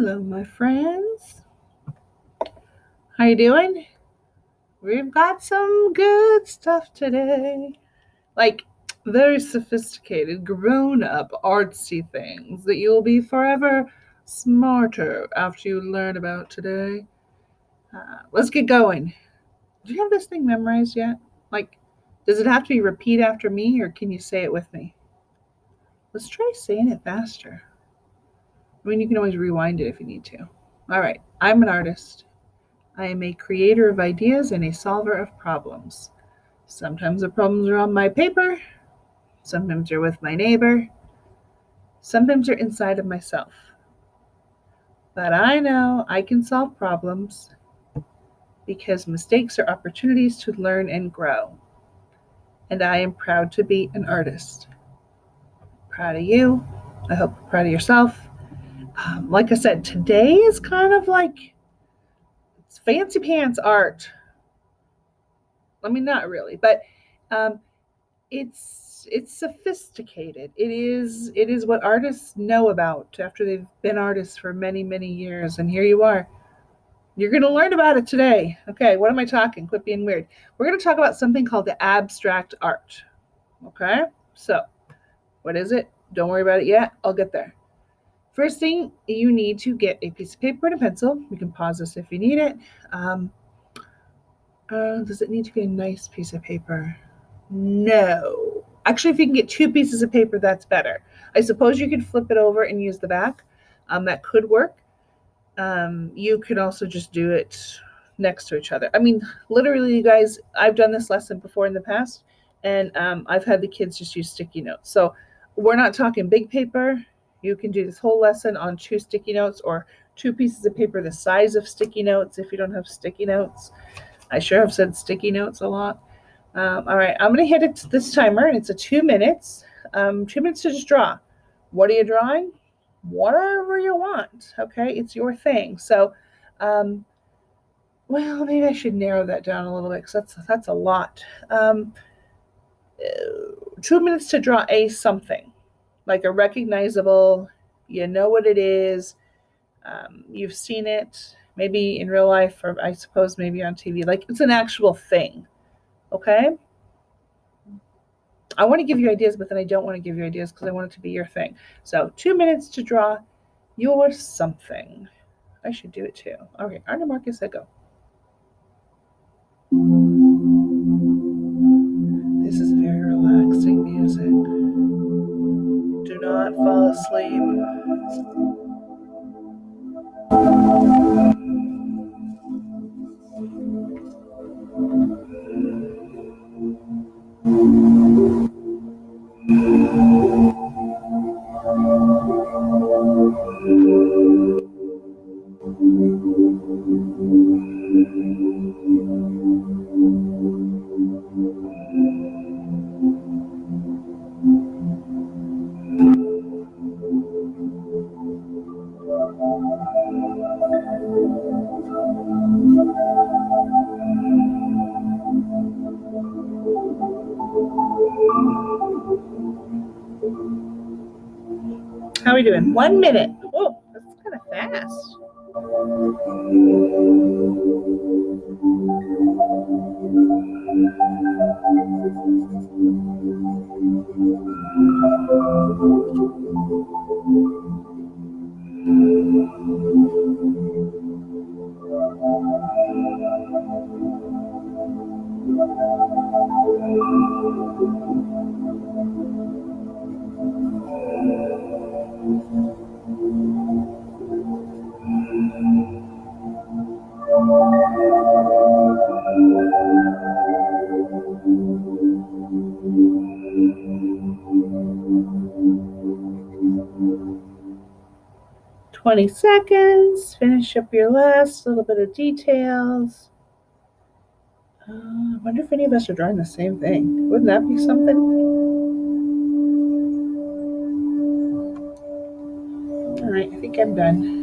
Hello, my friends. How you doing? We've got some good stuff today. Like very sophisticated, grown-up, artsy things that you'll be forever smarter after you learn about today. Let's get going. Do you have this thing memorized yet? Like, does it have to be repeat after me, or can you say it with me? Let's try saying it faster. I mean, you can always rewind it if you need to. All right. I'm an artist. I am a creator of ideas and a solver of problems. Sometimes the problems are on my paper, sometimes they're with my neighbor, sometimes they're inside of myself. But I know I can solve problems because mistakes are opportunities to learn and grow. And I am proud to be an artist. Proud of you. I hope you're proud of yourself. Like I said, today is kind of like it's fancy pants art. I mean, not really, but um, it's sophisticated. It is what artists know about after they've been artists for many years. And here you are. You're going to learn about it today. Okay, what am I talking? Quit being weird. We're going to talk about something called the abstract art. Okay, so what is it? Don't worry about it yet. I'll get there. First thing, you need to get a piece of paper and a pencil. You can pause this if you need it. Um, does it need to be a nice piece of paper? No. Actually, if you can get two pieces of paper, that's better. I suppose you could flip it over and use the back. That could work. You could also just do it next to each other. I mean, literally, you guys, I've done this lesson before in the past, and I've had the kids just use sticky notes. So we're not talking big paper. You can do this whole lesson on two sticky notes or two pieces of paper the size of sticky notes if you don't have sticky notes. I sure have said sticky notes a lot. All right, I'm going to hit it this timer, and it's a 2 minutes. 2 minutes to just draw. What are you drawing? Whatever you want. Okay, it's your thing. So, well, maybe I should narrow that down a little bit because that's a lot. 2 minutes to draw a something like a recognizable. You know what it is. You've seen it maybe in real life, or I suppose maybe on TV. Like it's an actual thing. Okay. I want to give you ideas, but then I don't want to give you ideas because I want it to be your thing. So 2 minutes to draw your something. I should do it too. Okay, Arna Marcus, go. This is very relaxing music. Do not fall asleep. How are we doing? 1 minute. Oh, that's kind of fast. "20 seconds. Finish up your last little bit of details." I wonder if any of us are drawing the same thing. Wouldn't that be something? All right, I think I'm done.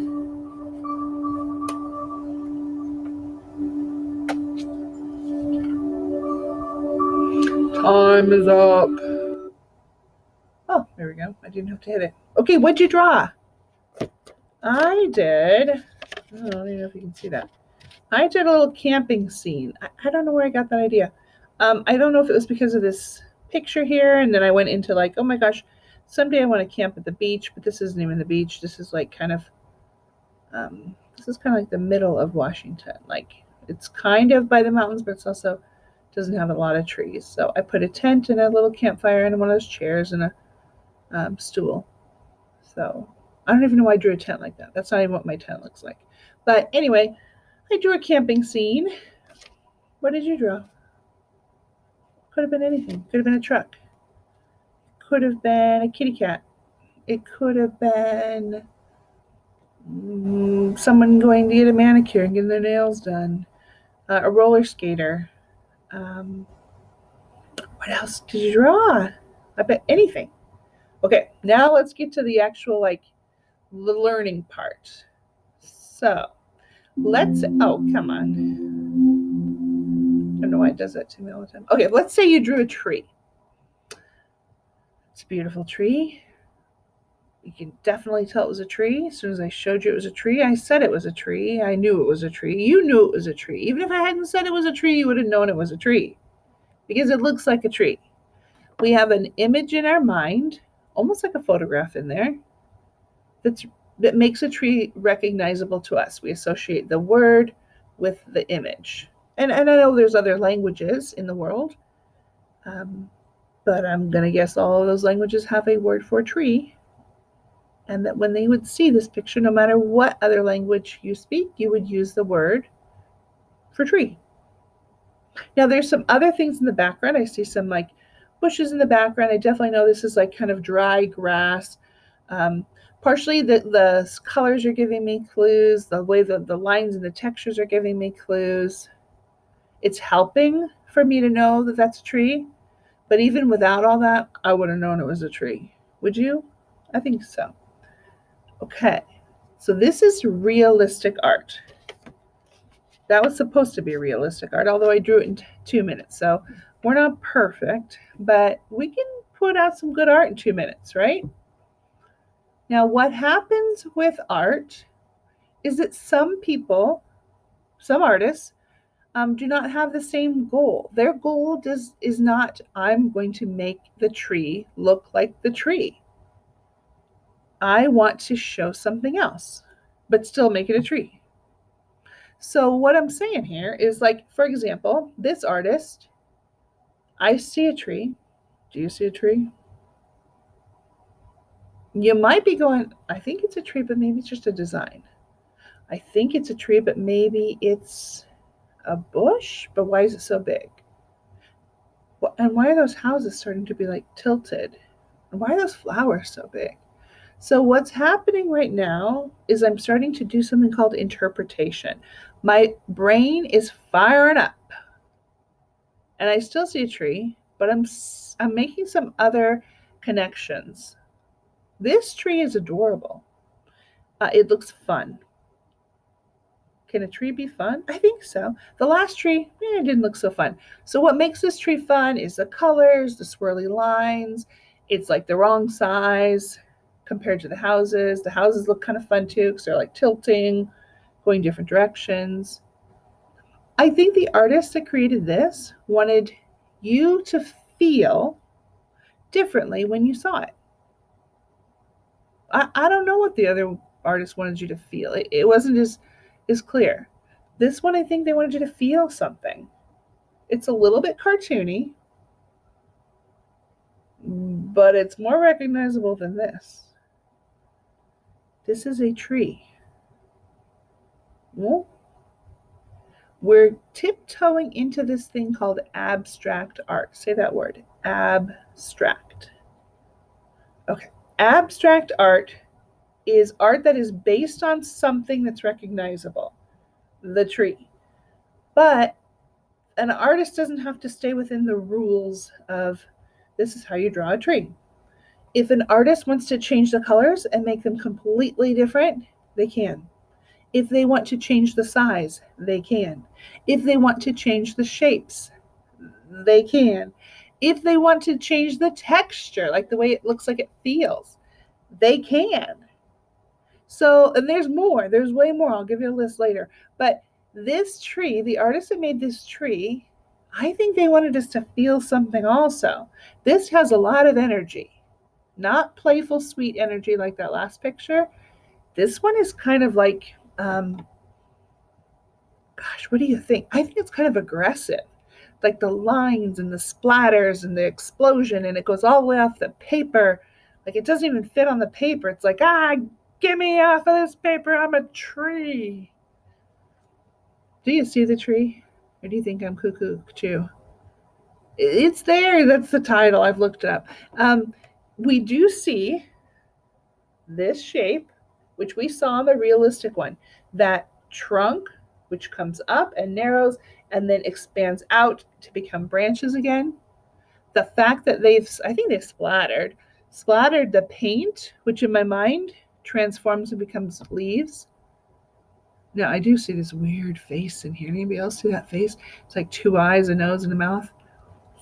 Time is up. Oh, there we go. I didn't have to hit it. Okay, what'd you draw? I did, I don't even know if you can see that. I did a little camping scene. I don't know where I got that idea. I don't know if it was because of this picture here, and then I went into like, oh my gosh, someday I want to camp at the beach, but this isn't even the beach. This is like this is kind of like the middle of Washington. Like it's kind of by the mountains, but it's also doesn't have a lot of trees. So I put a tent and a little campfire and one of those chairs and a stool. So I don't even know why I drew a tent like that. That's not even what my tent looks like. But anyway, I drew a camping scene. What did you draw? Could have been anything. Could have been a truck. Could have been a kitty cat. It could have been someone going to get a manicure and getting their nails done. A roller skater. Um, what else did you draw? I bet anything. Okay, now let's get to the actual like the learning part. So let's. Oh, come on. I don't know why it does that to me all the time. Okay, let's say you drew a tree. It's a beautiful tree. You can definitely tell it was a tree. As soon as I showed you it was a tree, I said it was a tree. I knew it was a tree. You knew it was a tree. Even if I hadn't said it was a tree, you would have known it was a tree because it looks like a tree. We have an image in our mind, almost like a photograph in there, that makes a tree recognizable to us. We associate the word with the image. And I know there's other languages in the world, but I'm going to guess all of those languages have a word for tree. And that when they would see this picture, no matter what other language you speak, you would use the word for tree. Now, there's some other things in the background. I see some like bushes in the background. I definitely know this is like kind of dry grass. Partially the colors are giving me clues. The way the lines and the textures are giving me clues. It's helping for me to know that that's a tree. But even without all that, I would have known it was a tree. Would you? I think so. Okay, so this is realistic art. That was supposed to be realistic art, although I drew it in 2 minutes. So we're not perfect, but we can put out some good art in 2 minutes, right? Now, what happens with art is that some people, some artists, do not have the same goal. Their goal is not, I'm going to make the tree look like the tree. I want to show something else, but still make it a tree. So what I'm saying here is like, for example, this artist, I see a tree. Do you see a tree? You might be going, I think it's a tree, but maybe it's just a design. I think it's a tree, but maybe it's a bush, but why is it so big? And why are those houses starting to be like tilted? And why are those flowers so big? So what's happening right now is I'm starting to do something called interpretation. My brain is firing up. And I still see a tree, but I'm making some other connections. This tree is adorable. It looks fun. Can a tree be fun? I think so. The last tree, it didn't look so fun. So what makes this tree fun is the colors, the swirly lines. It's like the wrong size compared to the houses. The houses look kind of fun too because they're like tilting, going different directions. I think the artist that created this wanted you to feel differently when you saw it. I don't know what the other artist wanted you to feel. It wasn't as clear. This one, I think they wanted you to feel something. It's a little bit cartoony, but it's more recognizable than this. This is a tree. Well, we're tiptoeing into this thing called abstract art. Say that word, abstract. Okay, abstract art is art that is based on something that's recognizable, the tree. But an artist doesn't have to stay within the rules of this is how you draw a tree. If an artist wants to change the colors and make them completely different, they can. If they want to change the size, they can. If they want to change the shapes, they can. If they want to change the texture, like the way it looks like it feels, they can. So, and there's more. There's way more. I'll give you a list later. But this tree, the artist that made this tree, I think they wanted us to feel something also. This has a lot of energy, not playful, sweet energy like that last picture. This one is kind of like, gosh, what do you think? I think it's kind of aggressive. Like the lines and the splatters and the explosion, and it goes all the way off the paper. Like it doesn't even fit on the paper. It's like, get me off of this paper. I'm a tree. Do you see the tree? Or do you think I'm cuckoo too? It's there. That's the title. I've looked it up. We do see this shape, which we saw in the realistic one, that trunk, which comes up and narrows and then expands out to become branches again. The fact that I think they've splattered the paint, which in my mind transforms and becomes leaves. Now, I do see this weird face in here. Anybody else see that face? It's like two eyes, a nose, and a mouth.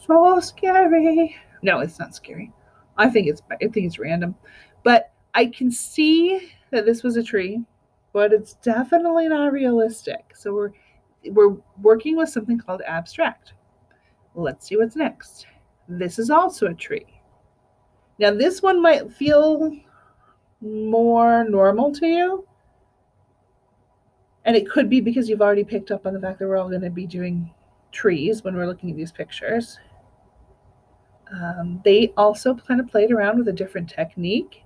So scary. No, it's not scary. I think it's random. But I can see that this was a tree, but it's definitely not realistic. So we're working with something called abstract. Let's see what's next. This is also a tree. Now, this one might feel more normal to you. And it could be because you've already picked up on the fact that we're all going to be doing trees when we're looking at these pictures. They also kind of played around with a different technique.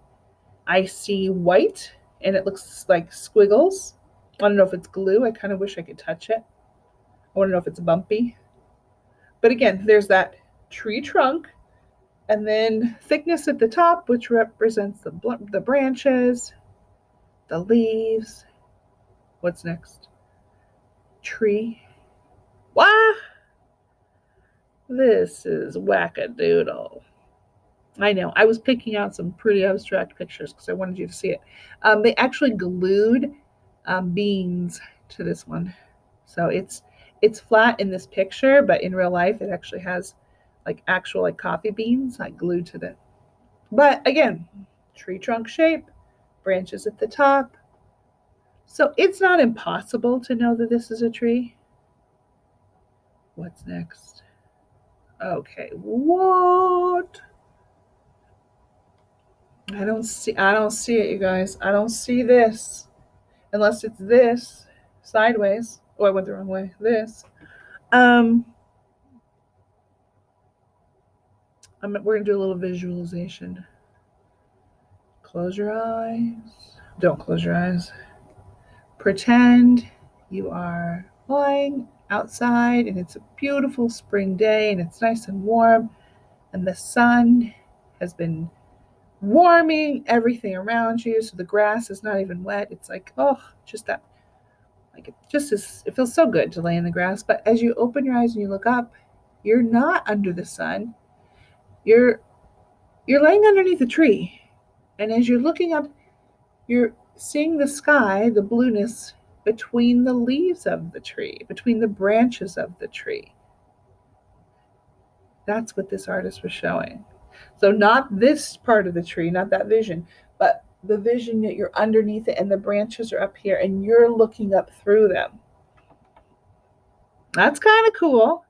I see white, and it looks like squiggles. I don't know if it's glue. I kind of wish I could touch it. I want to know if it's bumpy. But again, there's that tree trunk, and then thickness at the top, which represents the branches, the leaves. What's next? Tree. Wah! This is wackadoodle. I know. I was picking out some pretty abstract pictures because I wanted you to see it. They actually glued beans to this one, so it's flat in this picture, but in real life, it actually has like actual like coffee beans like glued to the. But again, tree trunk shape, branches at the top. So it's not impossible to know that this is a tree. What's next? Okay, what? I don't see it, you guys. I don't see this. Unless it's this sideways. Oh, I went the wrong way. This. Um we're gonna do a little visualization. Close your eyes. Don't close your eyes. Pretend you are lying outside and it's a beautiful spring day and it's nice and warm and the sun has been warming everything around you, so the grass is not even wet. It's like, oh, just that, like it feels so good to lay in the grass. But as you open your eyes and you look up, you're not under the sun. You're laying underneath a tree, and as you're looking up, you're seeing the sky, the blueness between the leaves of the tree, between the branches of the tree. That's what this artist was showing. So not this part of the tree, not that vision, but the vision that you're underneath it and the branches are up here and you're looking up through them. That's kind of cool.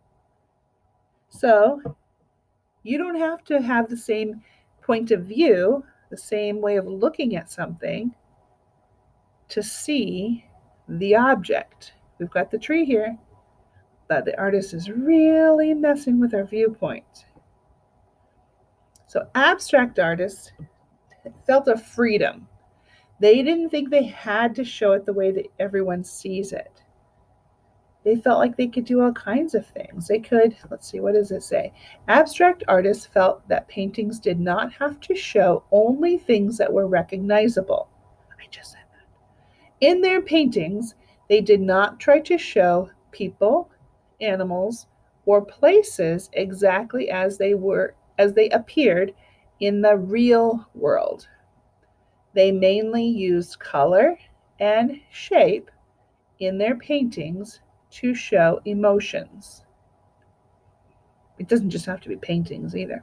So you don't have to have the same point of view, the same way of looking at something to see the object. We've got the tree here, but the artist is really messing with our viewpoint. So abstract artists felt a freedom. They didn't think they had to show it the way that everyone sees it. They felt like they could do all kinds of things. They could, let's see, what does it say? Abstract artists felt that paintings did not have to show only things that were recognizable. I just said that. In their paintings, they did not try to show people, animals, or places exactly as they appeared in the real world. They mainly used color and shape in their paintings to show emotions. It doesn't just have to be paintings either.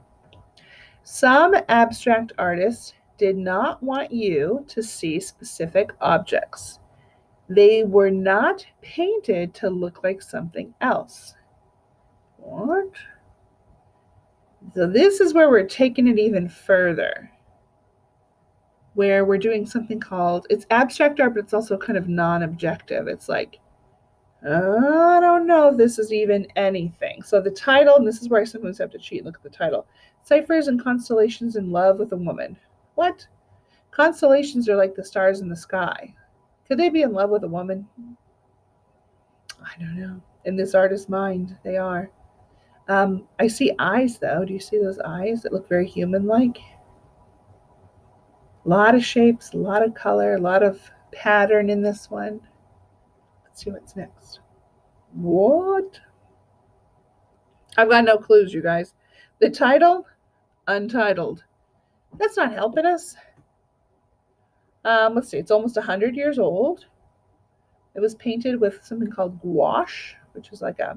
Some abstract artists did not want you to see specific objects. They were not painted to look like something else. What? So this is where we're taking it even further, where we're doing something called, it's abstract art, but it's also kind of non-objective. It's like, I don't know if this is even anything. So the title, and this is where I sometimes have to cheat and look at the title, Ciphers and Constellations in Love with a Woman. What? Constellations are like the stars in the sky. Could they be in love with a woman? I don't know. In this artist's mind, they are. I see eyes, though. Do you see those eyes that look very human-like? A lot of shapes, a lot of color, a lot of pattern in this one. Let's see what's next. What? I've got no clues, you guys. The title, Untitled. That's not helping us. Let's see. It's almost 100 years old. It was painted with something called gouache, which is like a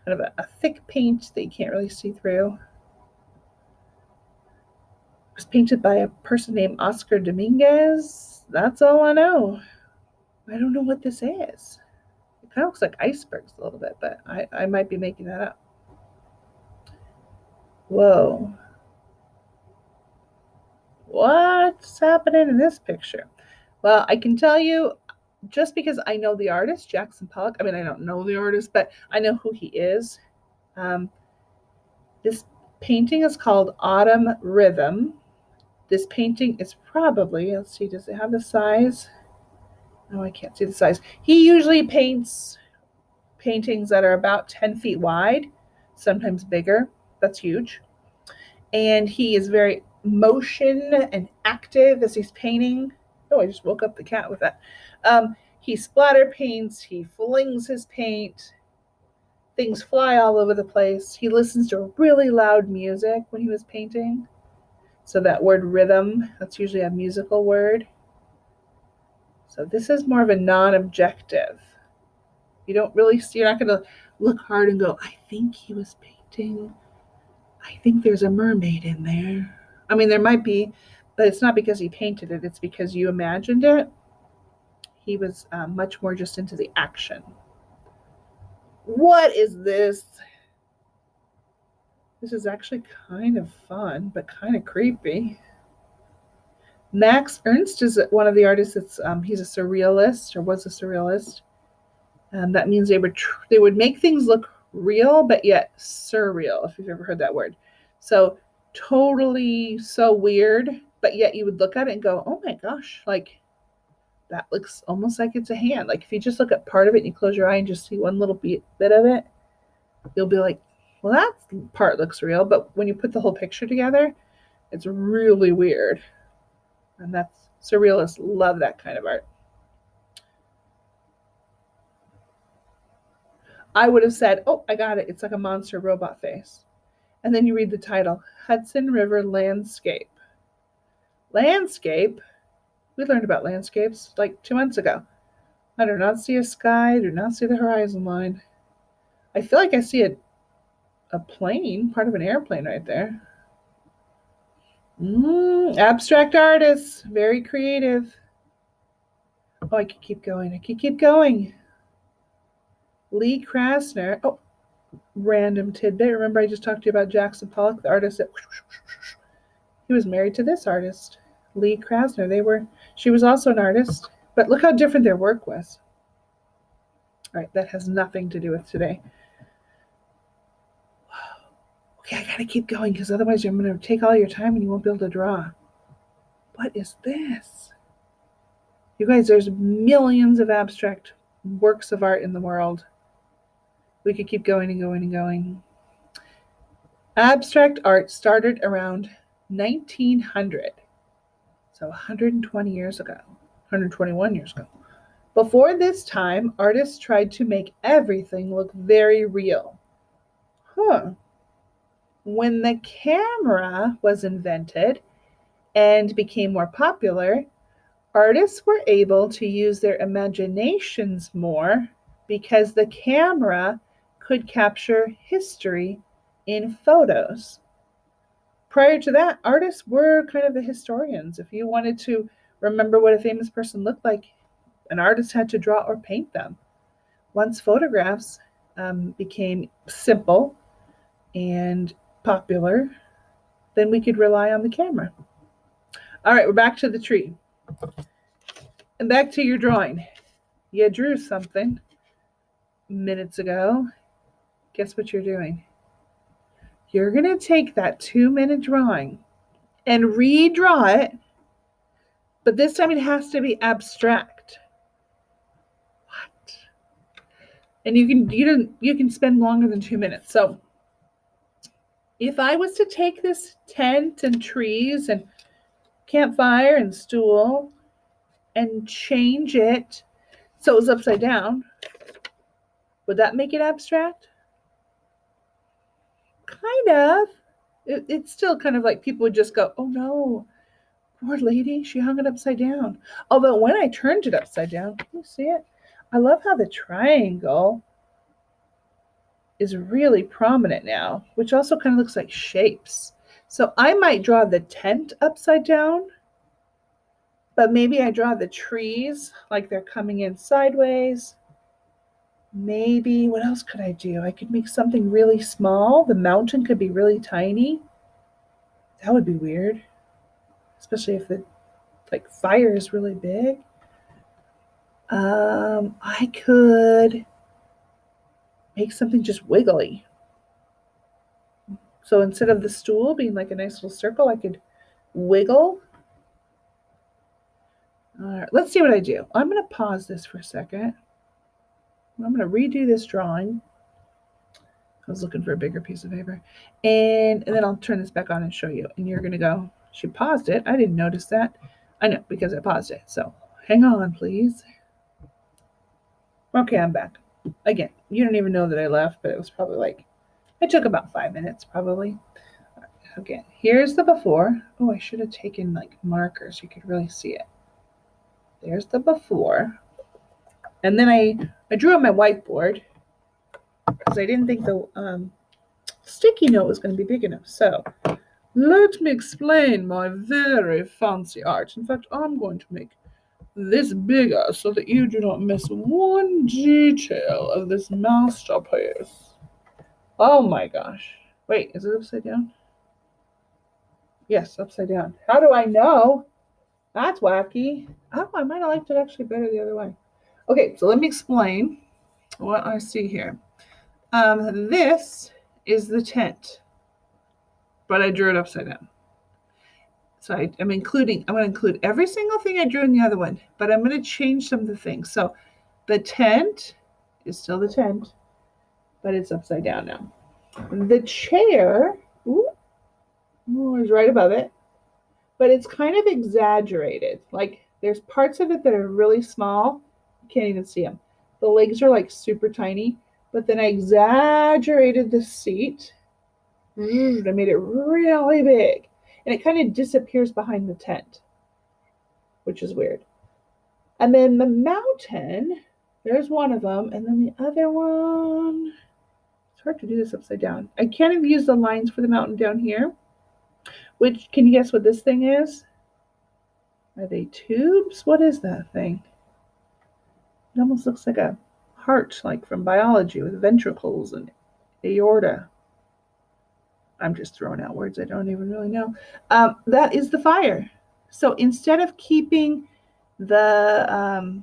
kind of a thick paint that you can't really see through. It was painted by a person named Oscar Dominguez. That's all I know. I don't know what this is. It kind of looks like icebergs a little bit, but I might be making that up. Whoa. What's happening in this picture? Well, I can tell you, just because I know the artist, Jackson Pollock. I mean, I don't know the artist, but I know who he is. This painting is called Autumn Rhythm. This painting is probably, let's see, does it have the size? No, I can't see the size. He usually paints paintings that are about 10 feet wide, sometimes bigger. That's huge. And he is very motion and active as he's painting. Oh, I just woke up the cat with that. He splatter paints, he flings his paint, things fly all over the place. He listens to really loud music when he was painting. So that word rhythm, that's usually a musical word. So this is more of a non-objective. You don't really see, you're not going to look hard and go, I think he was painting, I think there's a mermaid in there. I mean, there might be, but it's not because he painted it, it's because you imagined it. He was much more just into the action. What is this? This is actually kind of fun, but kind of creepy. Max Ernst is one of the artists that's, he's a surrealist, or was a surrealist. That means they would make things look real, but yet surreal, if you've ever heard that word. So totally so weird, but yet you would look at it and go, oh my gosh, like that looks almost like it's a hand. Like if you just look at part of it and you close your eye and just see one little bit of it, you'll be like, well, that part looks real. But when you put the whole picture together, it's really weird. And that's, surrealists love that kind of art. I would have said, oh, I got it. It's like a monster robot face. And then you read the title, Hudson River Landscape. Landscape? We learned about landscapes like 2 months ago. I do not see a sky. I do not see the horizon line. I feel like I see a plane, part of an airplane right there. Abstract artists, very creative. Oh, I could keep going. I could keep going. Lee Krasner. Oh, random tidbit. Remember I just talked to you about Jackson Pollock, the artist that he was married to this artist, Lee Krasner. She was also an artist, but look how different their work was. All right, that has nothing to do with today. Okay, I gotta keep going because otherwise I'm gonna take all your time and you won't be able to draw. What is this? You guys, there's millions of abstract works of art in the world. We could keep going and going and going. Abstract art started around 1900. So 120 years ago, 121 years ago. Before this time, artists tried to make everything look very real. When the camera was invented and became more popular, artists were able to use their imaginations more because the camera could capture history in photos. prior to that, artists were kind of the historians. If you wanted to remember what a famous person looked like, an artist had to draw or paint them. Once photographs became simple and popular, then we could rely on the camera. All right, we're back to the tree. And back to your drawing. You drew something minutes ago. Guess what you're doing? You're going to take that 2-minute drawing and redraw it, but this time it has to be abstract. What? And you can spend longer than 2 minutes. So if I was to take this tent and trees and campfire and stool and change it so it was upside down, would that make it abstract? Kind of. It's still kind of like people would just go, oh no, poor lady, she hung it upside down. Although when I turned it upside down, can you see it? I love how the triangle is really prominent now, which also kind of looks like shapes. So I might draw the tent upside down, but maybe I draw the trees like they're coming in sideways. Maybe, what else could I do? I could make something really small. The mountain could be really tiny. That would be weird, especially if the fire is really big. I could make something just wiggly. So instead of the stool being like a nice little circle, I could wiggle. All right, let's see what I do. I'm going to pause this for a second. I'm going to redo this drawing. I was looking for a bigger piece of paper. And then I'll turn this back on and show you. And you're going to go, she paused it. I didn't notice that. I know, because I paused it. So hang on, please. Okay, I'm back. Again, you don't even know that I left, but it was probably I took about 5 minutes probably. Again, here's the before. Oh, I should have taken markers so you could really see it. There's the before. And then I drew on my whiteboard because I didn't think the sticky note was going to be big enough. So let me explain my very fancy art. In fact, I'm going to make this bigger so that you do not miss one detail of this masterpiece. Oh my gosh. Wait, is it upside down? Yes, upside down. How do I know? That's wacky. Oh, I might have liked it actually better the other way. Okay, so let me explain what I see here. This is the tent, but I drew it upside down. So I'm going to include every single thing I drew in the other one, but I'm going to change some of the things. So the tent is still the tent, but it's upside down now. The chair is right above it, but it's kind of exaggerated. There's parts of it that are really small. You can't even see them. The legs are super tiny, but then I exaggerated the seat. I made it really big. And it kind of disappears behind the tent, which is weird. And then the mountain, there's one of them. And then the other one, it's hard to do this upside down. I can't even use the lines for the mountain down here. Which, can you guess what this thing is? Are they tubes? What is that thing? It almost looks like a heart, like from biology, with ventricles and aorta. I'm just throwing out words I don't even really know. That is the fire. So instead of keeping the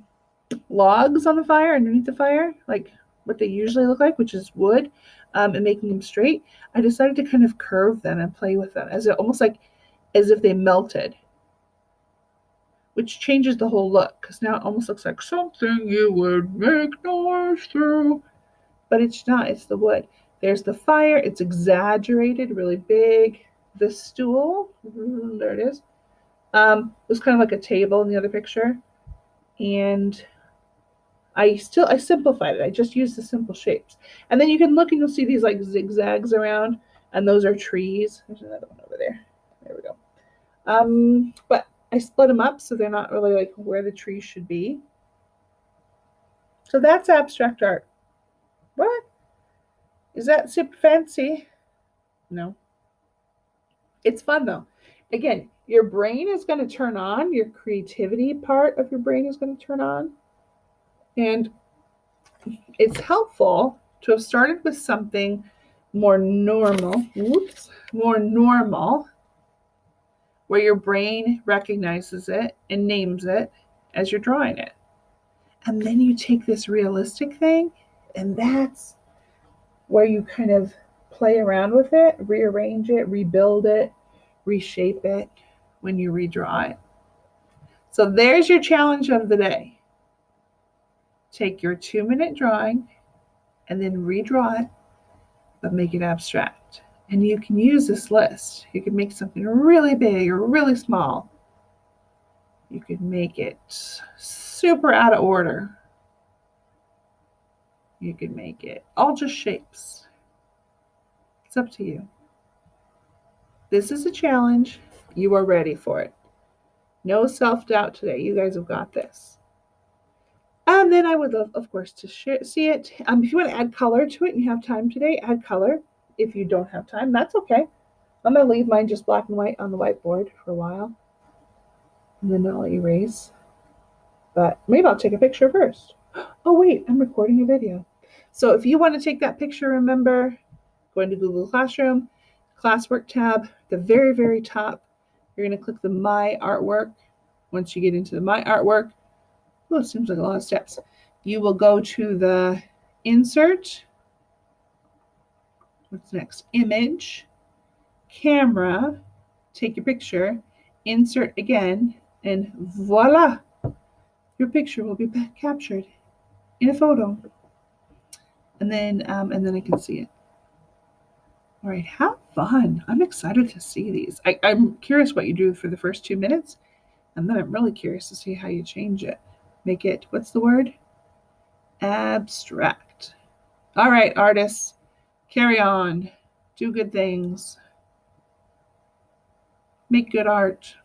logs on the fire, underneath the fire, like what they usually look like, which is wood, and making them straight, I decided to kind of curve them and play with them almost as if they melted, which changes the whole look, because now it almost looks like something you would make noise through, but it's not. It's the wood. There's the fire. It's exaggerated, really big. The stool, there it is, was kind of like a table in the other picture, and I simplified it. I just used the simple shapes. And then you can look and you'll see these zigzags around, and those are trees. There's another one over there. There we go. But I split them up so they're not really where the trees should be. So that's abstract art. What? Is that super fancy? No. It's fun though. Again, your brain is going to turn on, your creativity part of your brain is going to turn on. And it's helpful to have started with something more normal, where your brain recognizes it and names it as you're drawing it. And then you take this realistic thing, and that's where you kind of play around with it, rearrange it, rebuild it, reshape it when you redraw it. So there's your challenge of the day. Take your 2-minute drawing and then redraw it, but make it abstract. And you can use this list. You can make something really big or really small. You could make it super out of order. You could make it all just shapes. It's up to you. This is a challenge. You are ready for it. No self-doubt today. You guys have got this. And then I would love, of course, to see it. If you want to add color to it and you have time today, add color. If you don't have time, that's okay. I'm going to leave mine just black and white on the whiteboard for a while. And then I'll erase. But maybe I'll take a picture first. Oh, wait, I'm recording a video. So if you want to take that picture, remember, go into Google Classroom, Classwork tab, the very, very top, you're going to click the My Artwork. Once you get into the My Artwork, oh, it seems like a lot of steps. You will go to the Insert. What's next? Image, Camera, take your picture, Insert again, and voila, your picture will be captured in a photo. And then I can see it. All right, have fun. I'm excited to see these. I'm curious what you do for the first 2 minutes, and then I'm really curious to see how you change it. Make it, what's the word? Abstract. All right, artists, carry on. Do good things. Make good art.